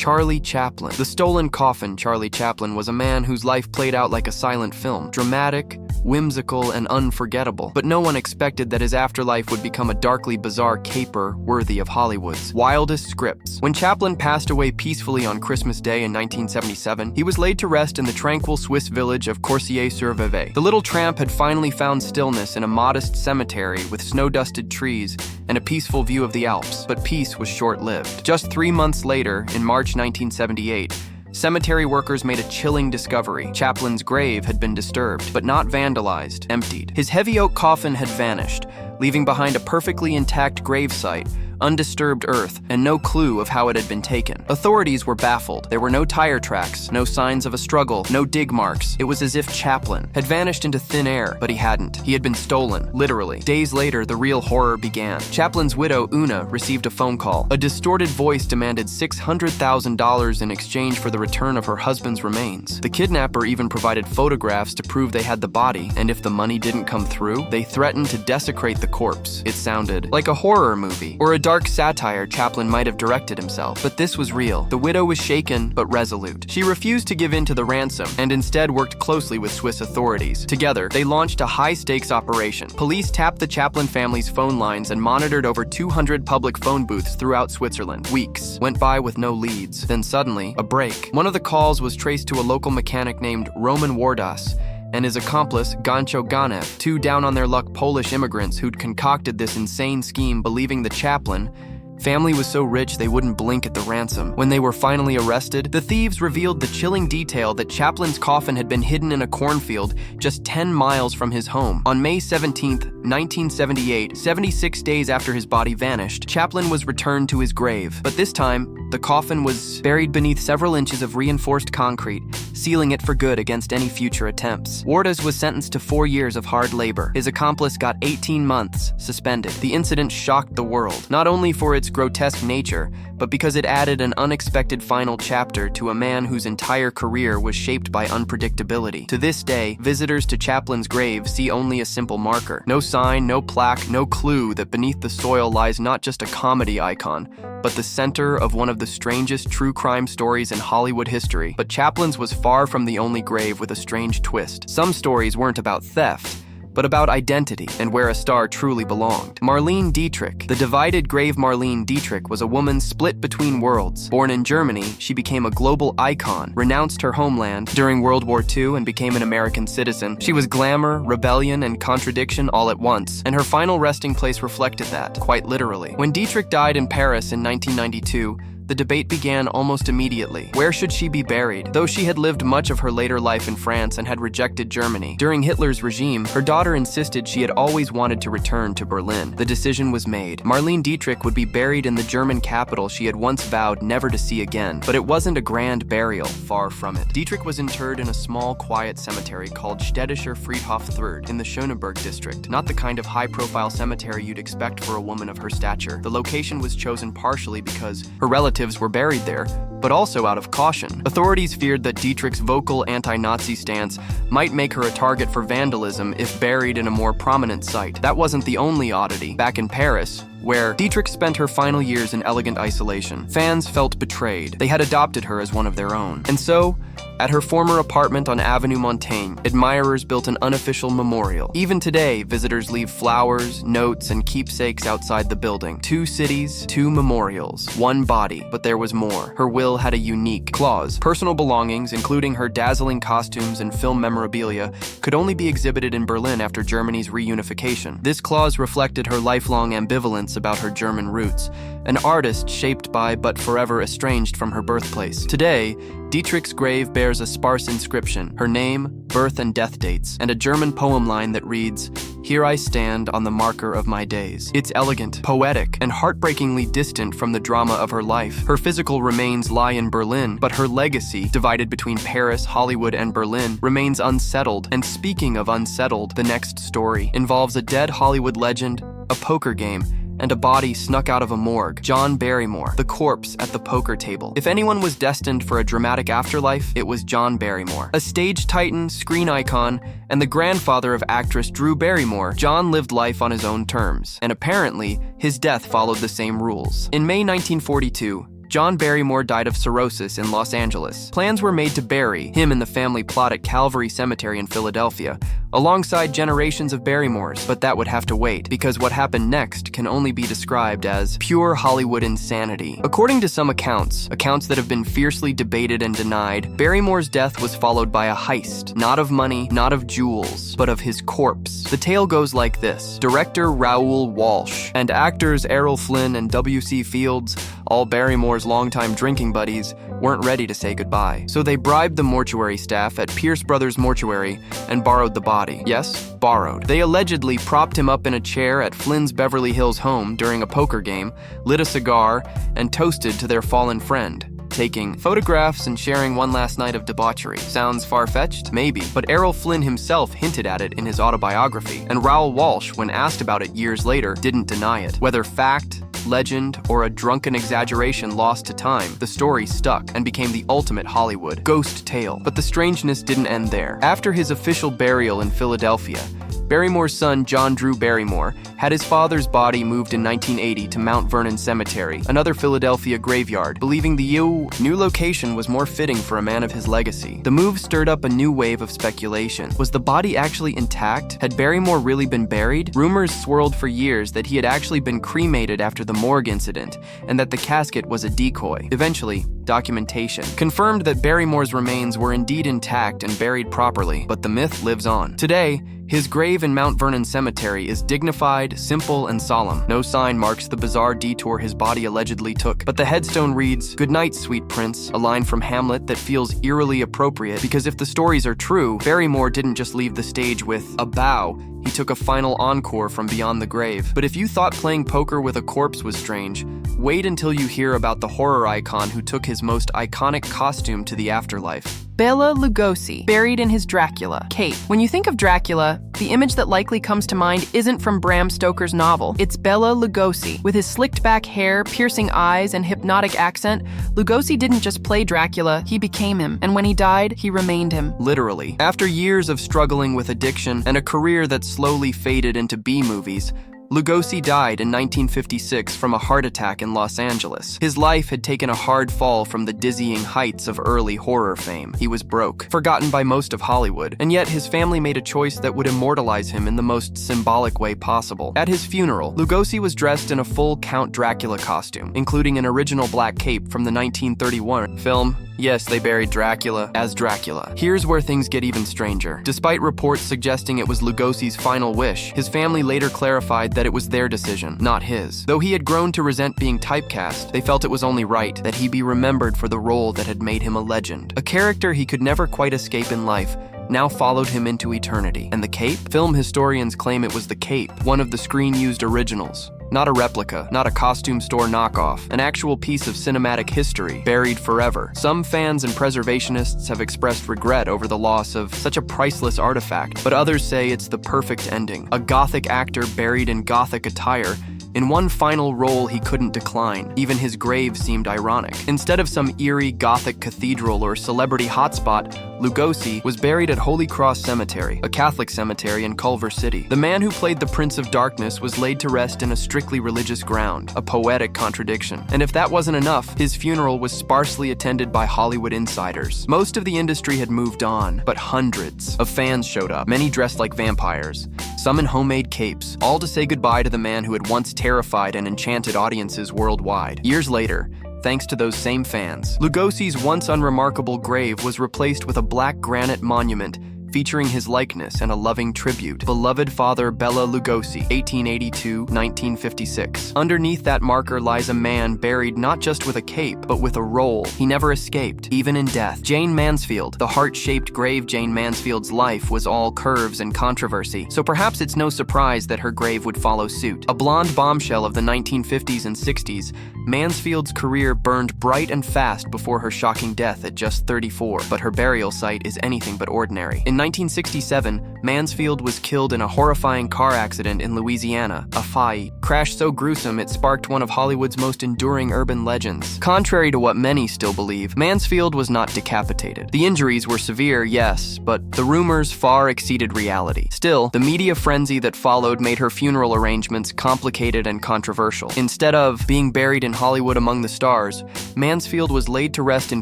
Charlie Chaplin. The stolen coffin, Charlie Chaplin, was a man whose life played out like a silent film. Dramatic, whimsical, and unforgettable. But no one expected that his afterlife would become a darkly bizarre caper worthy of Hollywood's wildest scripts. When Chaplin passed away peacefully on Christmas Day in 1977, he was laid to rest in the tranquil Swiss village of Coursier-sur-Vevey. The little tramp had finally found stillness in a modest cemetery with snow-dusted trees and a peaceful view of the Alps, but peace was short-lived. Just 3 months later, in March 1978, cemetery workers made a chilling discovery. Chaplin's grave had been disturbed, but not vandalized, emptied. His heavy oak coffin had vanished, leaving behind a perfectly intact gravesite, undisturbed earth, and no clue of how it had been taken. Authorities were baffled. There were no tire tracks, no signs of a struggle, no dig marks. It was as if Chaplin had vanished into thin air, but he hadn't. He had been stolen, literally. Days later, the real horror began. Chaplin's widow, Una, received a phone call. A distorted voice demanded $600,000 in exchange for the return of her husband's remains. The kidnapper even provided photographs to prove they had the body, and if the money didn't come through, they threatened to desecrate the corpse. It sounded like a horror movie, or a dark satire Chaplin might have directed himself. But this was real. The widow was shaken, but resolute. She refused to give in to the ransom, and instead worked closely with Swiss authorities. Together, they launched a high-stakes operation. Police tapped the Chaplin family's phone lines and monitored over 200 public phone booths throughout Switzerland. Weeks went by with no leads. Then suddenly, a break. One of the calls was traced to a local mechanic named Roman Wardas and his accomplice, Gancho Ganev, two down-on-their-luck Polish immigrants who'd concocted this insane scheme believing the Chaplin family was so rich they wouldn't blink at the ransom. When they were finally arrested, the thieves revealed the chilling detail that Chaplin's coffin had been hidden in a cornfield just 10 miles from his home. On May 17, 1978, 76 days after his body vanished, Chaplin was returned to his grave. But this time, the coffin was buried beneath several inches of reinforced concrete, sealing it for good against any future attempts. Wardas was sentenced to 4 years of hard labor. His accomplice got 18 months suspended. The incident shocked the world, not only for its grotesque nature, but because it added an unexpected final chapter to a man whose entire career was shaped by unpredictability. To this day, visitors to Chaplin's grave see only a simple marker. No sign, no plaque, no clue that beneath the soil lies not just a comedy icon, but the center of one of the strangest true crime stories in Hollywood history. But Chaplin's was far from the only grave with a strange twist. Some stories weren't about theft, but about identity and where a star truly belonged. Marlene Dietrich. The divided grave Marlene Dietrich was a woman split between worlds. Born in Germany, she became a global icon, renounced her homeland during World War II and became an American citizen. She was glamour, rebellion, and contradiction all at once, and her final resting place reflected that, quite literally. When Dietrich died in Paris in 1992, the debate began almost immediately. Where should she be buried? Though she had lived much of her later life in France and had rejected Germany during Hitler's regime, her daughter insisted she had always wanted to return to Berlin. The decision was made. Marlene Dietrich would be buried in the German capital she had once vowed never to see again. But it wasn't a grand burial, far from it. Dietrich was interred in a small, quiet cemetery called Städtischer Friedhof III in the Schöneberg district, not the kind of high-profile cemetery you'd expect for a woman of her stature. The location was chosen partially because her relatives were buried there, but also out of caution. Authorities feared that Dietrich's vocal anti-Nazi stance might make her a target for vandalism if buried in a more prominent site. That wasn't the only oddity. Back in Paris, where Dietrich spent her final years in elegant isolation, fans felt betrayed. They had adopted her as one of their own. And so, at her former apartment on Avenue Montaigne, admirers built an unofficial memorial. Even today, visitors leave flowers, notes, and keepsakes outside the building. 2 cities, 2 memorials, 1 body, but there was more. Her will had a unique clause. Personal belongings, including her dazzling costumes and film memorabilia, could only be exhibited in Berlin after Germany's reunification. This clause reflected her lifelong ambivalence about her German roots, an artist shaped by but forever estranged from her birthplace. Today, Dietrich's grave bears a sparse inscription, her name, birth and death dates, and a German poem line that reads, "Here I stand on the marker of my days." It's elegant, poetic, and heartbreakingly distant from the drama of her life. Her physical remains lie in Berlin, but her legacy, divided between Paris, Hollywood, and Berlin, remains unsettled. And speaking of unsettled, the next story involves a dead Hollywood legend, a poker game, and a body snuck out of a morgue. John Barrymore, the corpse at the poker table. If anyone was destined for a dramatic afterlife, it was John Barrymore. A stage titan, screen icon, and the grandfather of actress Drew Barrymore, John lived life on his own terms, and apparently, his death followed the same rules. In May 1942, John Barrymore died of cirrhosis in Los Angeles. Plans were made to bury him in the family plot at Calvary Cemetery in Philadelphia, alongside generations of Barrymores, but that would have to wait, because what happened next can only be described as pure Hollywood insanity. According to some accounts that have been fiercely debated and denied, Barrymore's death was followed by a heist, not of money, not of jewels, but of his corpse. The tale goes like this. Director Raoul Walsh and actors Errol Flynn and W.C. Fields, all Barrymore's longtime drinking buddies, weren't ready to say goodbye. So they bribed the mortuary staff at Pierce Brothers Mortuary and borrowed the body. Yes, borrowed. They allegedly propped him up in a chair at Flynn's Beverly Hills home during a poker game, lit a cigar, and toasted to their fallen friend, taking photographs and sharing one last night of debauchery. Sounds far-fetched? Maybe. But Errol Flynn himself hinted at it in his autobiography, and Raoul Walsh, when asked about it years later, didn't deny it. Whether fact, legend, or a drunken exaggeration lost to time, the story stuck and became the ultimate Hollywood ghost tale. But the strangeness didn't end there. After his official burial in Philadelphia, Barrymore's son, John Drew Barrymore, had his father's body moved in 1980 to Mount Vernon Cemetery, another Philadelphia graveyard, believing the new location was more fitting for a man of his legacy. The move stirred up a new wave of speculation. Was the body actually intact? Had Barrymore really been buried? Rumors swirled for years that he had actually been cremated after the morgue incident, and that the casket was a decoy. Eventually, documentation confirmed that Barrymore's remains were indeed intact and buried properly, but the myth lives on. Today, his grave in Mount Vernon Cemetery is dignified, simple, and solemn. No sign marks the bizarre detour his body allegedly took, but the headstone reads, "Good night, sweet prince," a line from Hamlet that feels eerily appropriate, because if the stories are true, Barrymore didn't just leave the stage with a bow. He took a final encore from beyond the grave. But if you thought playing poker with a corpse was strange, wait until you hear about the horror icon who took his most iconic costume to the afterlife. Bela Lugosi, buried in his Dracula cape. When you think of Dracula, the image that likely comes to mind isn't from Bram Stoker's novel. It's Bela Lugosi. With his slicked back hair, piercing eyes, and hypnotic accent, Lugosi didn't just play Dracula, he became him. And when he died, he remained him. Literally. After years of struggling with addiction and a career that slowly faded into B-movies, Lugosi died in 1956 from a heart attack in Los Angeles. His life had taken a hard fall from the dizzying heights of early horror fame. He was broke, forgotten by most of Hollywood, and yet his family made a choice that would immortalize him in the most symbolic way possible. At his funeral, Lugosi was dressed in a full Count Dracula costume, including an original black cape from the 1931 film. Yes, they buried Dracula as Dracula. Here's where things get even stranger. Despite reports suggesting it was Lugosi's final wish, his family later clarified that it was their decision, not his. Though he had grown to resent being typecast, they felt it was only right that he be remembered for the role that had made him a legend. A character he could never quite escape in life now followed him into eternity. And the cape? Film historians claim it was the cape, one of the screen-used originals. Not a replica, not a costume store knockoff, an actual piece of cinematic history, buried forever. Some fans and preservationists have expressed regret over the loss of such a priceless artifact, but others say it's the perfect ending. A Gothic actor buried in Gothic attire, in one final role he couldn't decline. Even his grave seemed ironic. Instead of some eerie Gothic cathedral or celebrity hotspot, Lugosi was buried at Holy Cross Cemetery, a Catholic cemetery in Culver City. The man who played the Prince of Darkness was laid to rest in a strictly religious ground, a poetic contradiction. And if that wasn't enough, his funeral was sparsely attended by Hollywood insiders. Most of the industry had moved on, but hundreds of fans showed up, many dressed like vampires, some in homemade capes, all to say goodbye to the man who had once terrified and enchanted audiences worldwide. Years later, thanks to those same fans, Lugosi's once unremarkable grave was replaced with a black granite monument featuring his likeness and a loving tribute. Beloved Father Bela Lugosi, 1882-1956. Underneath that marker lies a man buried not just with a cape, but with a role. He never escaped, even in death. Jane Mansfield, the heart-shaped grave. Jane Mansfield's life was all curves and controversy, so perhaps it's no surprise that her grave would follow suit. A blonde bombshell of the 1950s and 60s, Mansfield's career burned bright and fast before her shocking death at just 34, but her burial site is anything but ordinary. In 1967, Mansfield was killed in a horrifying car accident in Louisiana, a crash so gruesome it sparked one of Hollywood's most enduring urban legends. Contrary to what many still believe, Mansfield was not decapitated. The injuries were severe, yes, but the rumors far exceeded reality. Still, the media frenzy that followed made her funeral arrangements complicated and controversial. Instead of being buried in Hollywood among the stars, Mansfield was laid to rest in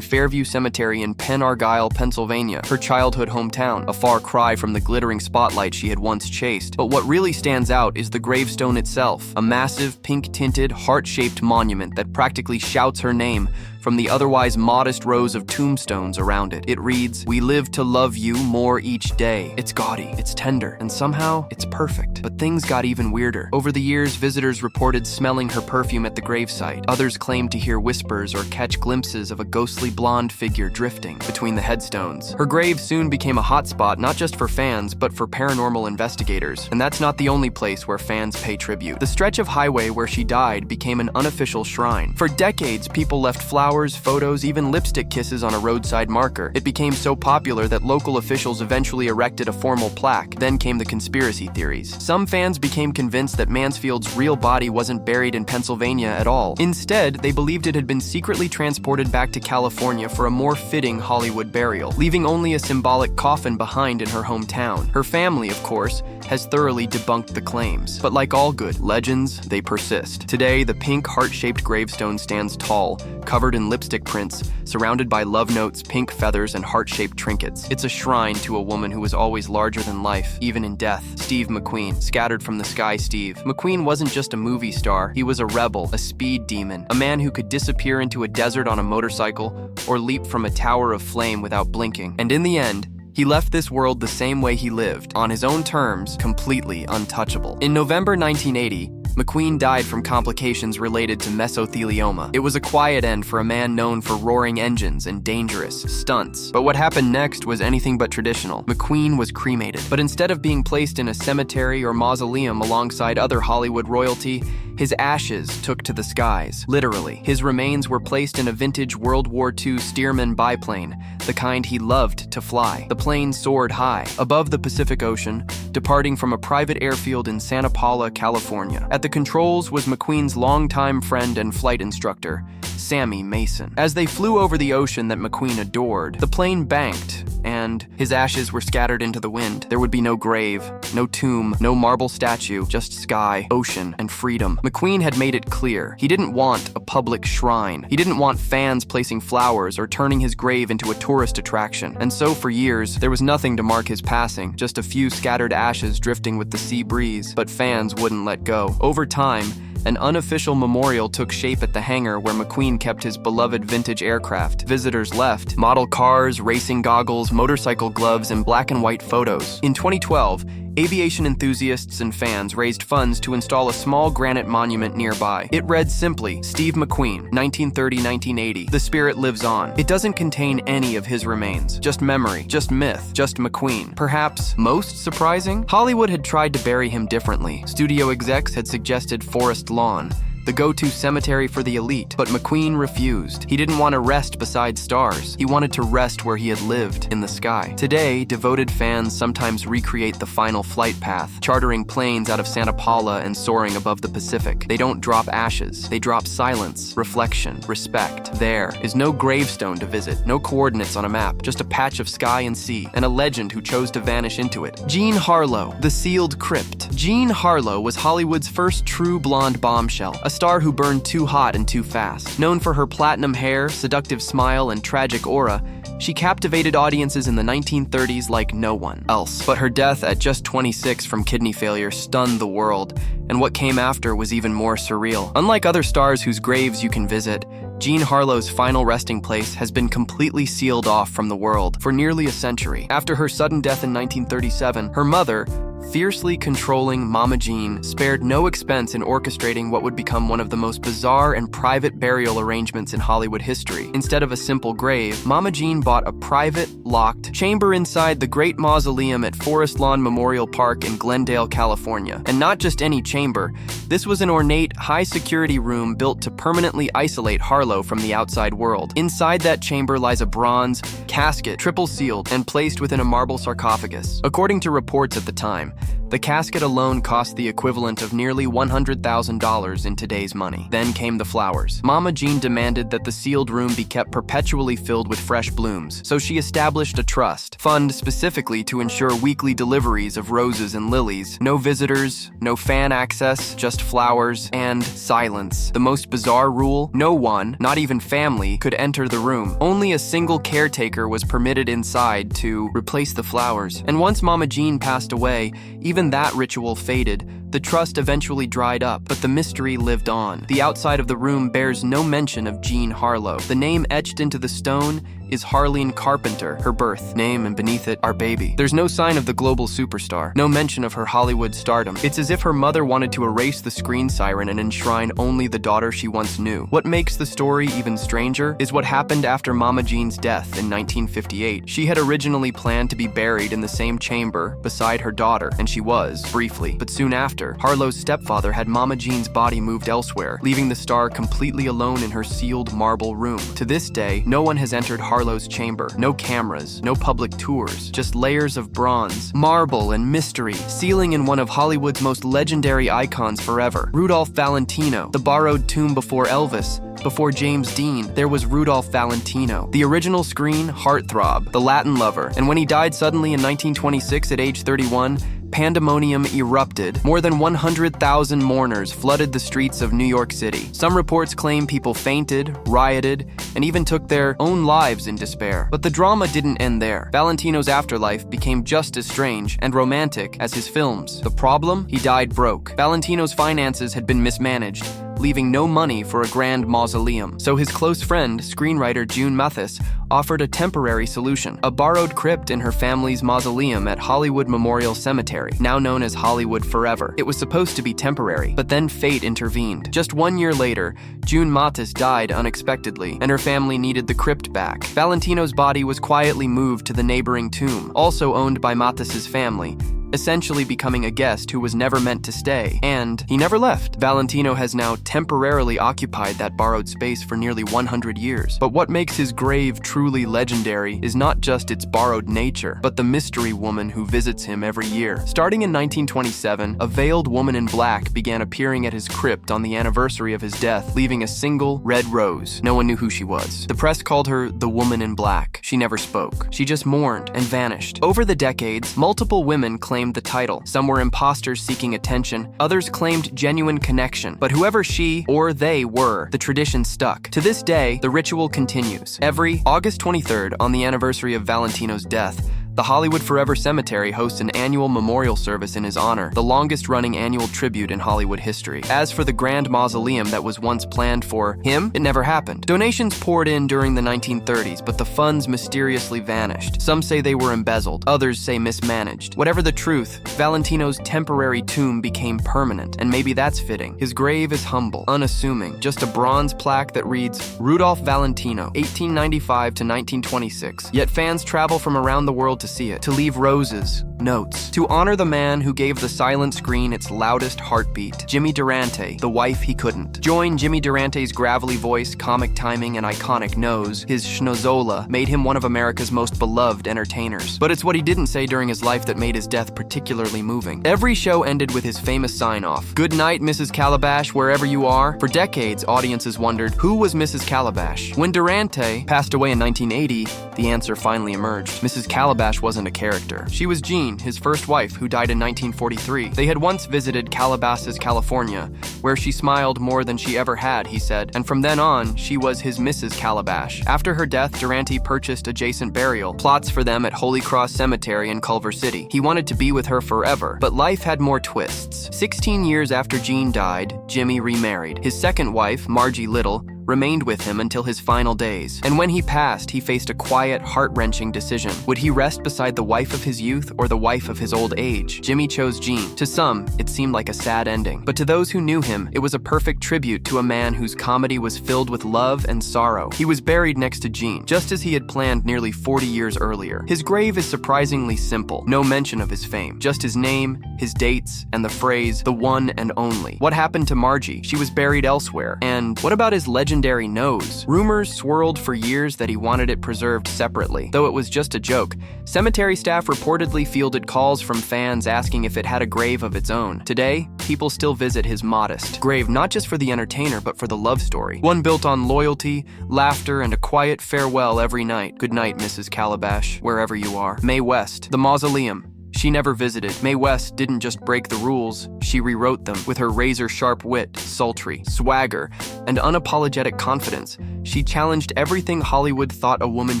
Fairview Cemetery in Penn Argyl, Pennsylvania, her childhood hometown, a far cry from the glittering spotlight she had once chased. But what really stands out is the gravestone itself, a massive, pink-tinted, heart-shaped monument that practically shouts her name from the otherwise modest rows of tombstones around it. It reads, "We live to love you more each day." It's gaudy, it's tender, and somehow it's perfect. But things got even weirder. Over the years, visitors reported smelling her perfume at the gravesite. Others claimed to hear whispers or catch glimpses of a ghostly blonde figure drifting between the headstones. Her grave soon became a hotspot not just for fans, but for paranormal investigators. And that's not the only place where fans pay tribute. The stretch of highway where she died became an unofficial shrine. For decades, people left flowers, photos, even lipstick kisses on a roadside marker. It became so popular that local officials eventually erected a formal plaque. Then came the conspiracy theories. Some fans became convinced that Mansfield's real body wasn't buried in Pennsylvania at all. Instead, they believed it had been secretly transported back to California for a more fitting Hollywood burial, leaving only a symbolic coffin behind in her hometown. Her family, of course, has thoroughly debunked the claims. But like all good legends, they persist. Today, the pink heart-shaped gravestone stands tall, covered in lipstick prints, surrounded by love notes, pink feathers, and heart-shaped trinkets. It's a shrine to a woman who was always larger than life, even in death. Steve McQueen, scattered from the sky Steve. McQueen wasn't just a movie star, he was a rebel, a speed demon, a man who could disappear into a desert on a motorcycle or leap from a tower of flame without blinking. And in the end, he left this world the same way he lived, on his own terms, completely untouchable. In November 1980, McQueen died from complications related to mesothelioma. It was a quiet end for a man known for roaring engines and dangerous stunts. But what happened next was anything but traditional. McQueen was cremated. But instead of being placed in a cemetery or mausoleum alongside other Hollywood royalty, his ashes took to the skies, literally. His remains were placed in a vintage World War II Stearman biplane, the kind he loved to fly. The plane soared high, above the Pacific Ocean, departing from a private airfield in Santa Paula, California. At the controls was McQueen's longtime friend and flight instructor, Sammy Mason. As they flew over the ocean that McQueen adored, the plane banked, and his ashes were scattered into the wind. There would be no grave, no tomb, no marble statue, just sky, ocean, and freedom. McQueen had made it clear. He didn't want a public shrine. He didn't want fans placing flowers or turning his grave into a tourist attraction. And so for years, there was nothing to mark his passing, just a few scattered ashes drifting with the sea breeze. But fans wouldn't let go. Over time, an unofficial memorial took shape at the hangar where McQueen kept his beloved vintage aircraft. Visitors left model cars, racing goggles, motorcycle gloves, and black and white photos. In 2012, aviation enthusiasts and fans raised funds to install a small granite monument nearby. It read simply, Steve McQueen, 1930-1980. The spirit lives on. It doesn't contain any of his remains. Just memory, just myth, just McQueen. Perhaps most surprising? Hollywood had tried to bury him differently. Studio execs had suggested Forest Lawn, the go-to cemetery for the elite, but McQueen refused. He didn't want to rest beside stars. He wanted to rest where he had lived, in the sky. Today, devoted fans sometimes recreate the final flight path, chartering planes out of Santa Paula and soaring above the Pacific. They don't drop ashes. They drop silence, reflection, respect. There is no gravestone to visit, no coordinates on a map, just a patch of sky and sea, and a legend who chose to vanish into it. Jean Harlo, the sealed crypt. Jean Harlo was Hollywood's first true blonde bombshell, a star who burned too hot and too fast. Known for her platinum hair, seductive smile, and tragic aura, she captivated audiences in the 1930s like no one else. But her death at just 26 from kidney failure stunned the world, and what came after was even more surreal. Unlike other stars whose graves you can visit, Jean Harlo's final resting place has been completely sealed off from the world for nearly a century. After her sudden death in 1937, her mother, fiercely controlling Mama Jean spared no expense in orchestrating what would become one of the most bizarre and private burial arrangements in Hollywood history. Instead of a simple grave, Mama Jean bought a private, locked chamber inside the Great Mausoleum at Forest Lawn Memorial Park in Glendale, California. And not just any chamber, this was an ornate, high-security room built to permanently isolate Harlo from the outside world. Inside that chamber lies a bronze casket, triple-sealed, and placed within a marble sarcophagus. According to reports at the time, the casket alone cost the equivalent of nearly $100,000 in today's money. Then came the flowers. Mama Jean demanded that the sealed room be kept perpetually filled with fresh blooms, so she established a trust, fund specifically to ensure weekly deliveries of roses and lilies. No visitors, no fan access, just flowers and silence. The most bizarre rule: no one, not even family, could enter the room. Only a single caretaker was permitted inside to replace the flowers. And once Mama Jean passed away, even that ritual faded. The trust eventually dried up, but the mystery lived on. The outside of the room bears no mention of Jean Harlo. The name etched into the stone is Harlene Carpenter, her birth name, and beneath it, our baby. There's no sign of the global superstar, no mention of her Hollywood stardom. It's as if her mother wanted to erase the screen siren and enshrine only the daughter she once knew. What makes the story even stranger is what happened after Mama Jean's death in 1958. She had originally planned to be buried in the same chamber beside her daughter, and she was, briefly. But soon after, Harlo's stepfather had Mama Jean's body moved elsewhere, leaving the star completely alone in her sealed marble room. To this day, no one has entered Harlo's chamber. No cameras, no public tours, just layers of bronze, marble, and mystery, sealing in one of Hollywood's most legendary icons forever. Rudolph Valentino, the borrowed tomb before Elvis. Before James Dean, there was Rudolph Valentino, the original screen heartthrob, the Latin lover. And when he died suddenly in 1926 at age 31, pandemonium erupted. More than 100,000 mourners flooded the streets of New York City. Some reports claim people fainted, rioted, and even took their own lives in despair. But the drama didn't end there. Valentino's afterlife became just as strange and romantic as his films. The problem? He died broke. Valentino's finances had been mismanaged, leaving no money for a grand mausoleum. So his close friend, screenwriter June Mathis, offered a temporary solution: a borrowed crypt in her family's mausoleum at Hollywood Memorial Cemetery, now known as Hollywood Forever. It was supposed to be temporary, but then fate intervened. Just 1 year later, June Mathis died unexpectedly, and her family needed the crypt back. Valentino's body was quietly moved to the neighboring tomb, also owned by Mathis's family, essentially becoming a guest who was never meant to stay. And he never left. Valentino has now temporarily occupied that borrowed space for nearly 100 years. But what makes his grave truly legendary is not just its borrowed nature, but the mystery woman who visits him every year. Starting in 1927, a veiled woman in black began appearing at his crypt on the anniversary of his death, leaving a single red rose. No one knew who she was. The press called her the Woman in Black. She never spoke. She just mourned and vanished. Over the decades, multiple women claimed the title. Some were imposters seeking attention, others claimed genuine connection. But whoever she or they were, the tradition stuck. To this day, the ritual continues. Every August 23rd, on the anniversary of Valentino's death, the Hollywood Forever Cemetery hosts an annual memorial service in his honor, the longest-running annual tribute in Hollywood history. As for the grand mausoleum that was once planned for him, it never happened. Donations poured in during the 1930s, but the funds mysteriously vanished. Some say they were embezzled, others say mismanaged. Whatever the truth, Valentino's temporary tomb became permanent, and maybe that's fitting. His grave is humble, unassuming, just a bronze plaque that reads, Rudolph Valentino, 1895 to 1926. Yet fans travel from around the world to see it, to leave roses, notes, to honor the man who gave the silent screen its loudest heartbeat, Jimmy Durante, the wife he couldn't. Join Jimmy Durante's gravelly voice, comic timing, and iconic nose. His schnozola made him one of America's most beloved entertainers. But it's what he didn't say during his life that made his death particularly moving. Every show ended with his famous sign-off, "Good night, Mrs. Calabash, wherever you are." For decades, audiences wondered, who was Mrs. Calabash? When Durante passed away in 1980, the answer finally emerged. Mrs. Calabash wasn't a character. She was Jean, his first wife, who died in 1943. They had once visited Calabasas, California, where she smiled more than she ever had, he said, and from then on, she was his Mrs. Calabash. After her death, Durante purchased adjacent burial plots for them at Holy Cross Cemetery in Culver City. He wanted to be with her forever, but life had more twists. 16 years after Jean died, Jimmy remarried. His second wife, Margie Little, remained with him until his final days. And when he passed, he faced a quiet, heart-wrenching decision. Would he rest beside the wife of his youth or the wife of his old age? Jimmy chose Jean. To some, it seemed like a sad ending. But to those who knew him, it was a perfect tribute to a man whose comedy was filled with love and sorrow. He was buried next to Jean, just as he had planned nearly 40 years earlier. His grave is surprisingly simple. No mention of his fame. Just his name, his dates, and the phrase, the one and only. What happened to Margie? She was buried elsewhere. And what about his legendary nose? Rumors swirled for years that he wanted it preserved separately. Though it was just a joke, cemetery staff reportedly fielded calls from fans asking if it had a grave of its own. Today, people still visit his modest grave, not just for the entertainer, but for the love story. One built on loyalty, laughter, and a quiet farewell every night. Good night, Mrs. Calabash, wherever you are. Mae West, the mausoleum. She never visited. Mae West didn't just break the rules, she rewrote them. With her razor-sharp wit, sultry, swagger, and unapologetic confidence, she challenged everything Hollywood thought a woman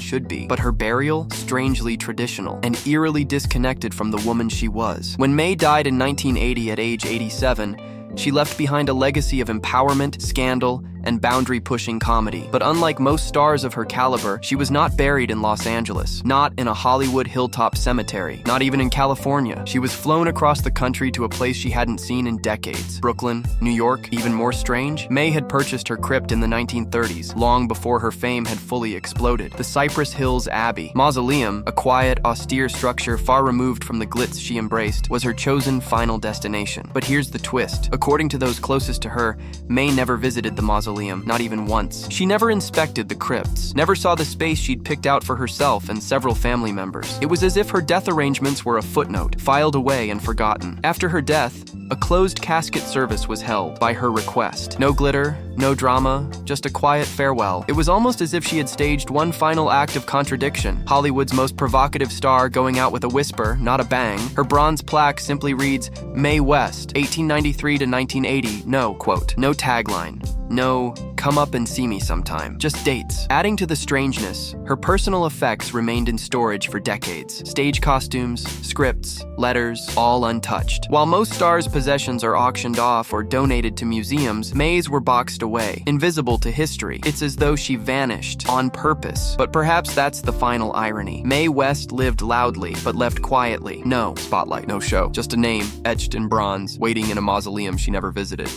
should be. But her burial, strangely traditional, and eerily disconnected from the woman she was. When Mae died in 1980 at age 87, she left behind a legacy of empowerment, scandal, and boundary-pushing comedy. But unlike most stars of her caliber, she was not buried in Los Angeles, not in a Hollywood hilltop cemetery, not even in California. She was flown across the country to a place she hadn't seen in decades. Brooklyn, New York, even more strange? Mae had purchased her crypt in the 1930s, long before her fame had fully exploded. The Cypress Hills Abbey Mausoleum, a quiet, austere structure far removed from the glitz she embraced, was her chosen final destination. But here's the twist. According to those closest to her, Mae never visited the mausoleum, not even once. She never inspected the crypts, never saw the space she'd picked out for herself and several family members. It was as if her death arrangements were a footnote, filed away and forgotten. After her death, a closed casket service was held by her request. No glitter, no drama, just a quiet farewell. It was almost as if she had staged one final act of contradiction. Hollywood's most provocative star going out with a whisper, not a bang. Her bronze plaque simply reads, Mae West, 1893 to 1980, no, quote, no tagline. No, come up and see me sometime. Just dates. Adding to the strangeness, her personal effects remained in storage for decades. Stage costumes, scripts, letters, all untouched. While most stars' possessions are auctioned off or donated to museums, Mae's were boxed away, invisible to history. It's as though she vanished, on purpose. But perhaps that's the final irony. Mae West lived loudly, but left quietly. No spotlight, no show. Just a name, etched in bronze, waiting in a mausoleum she never visited.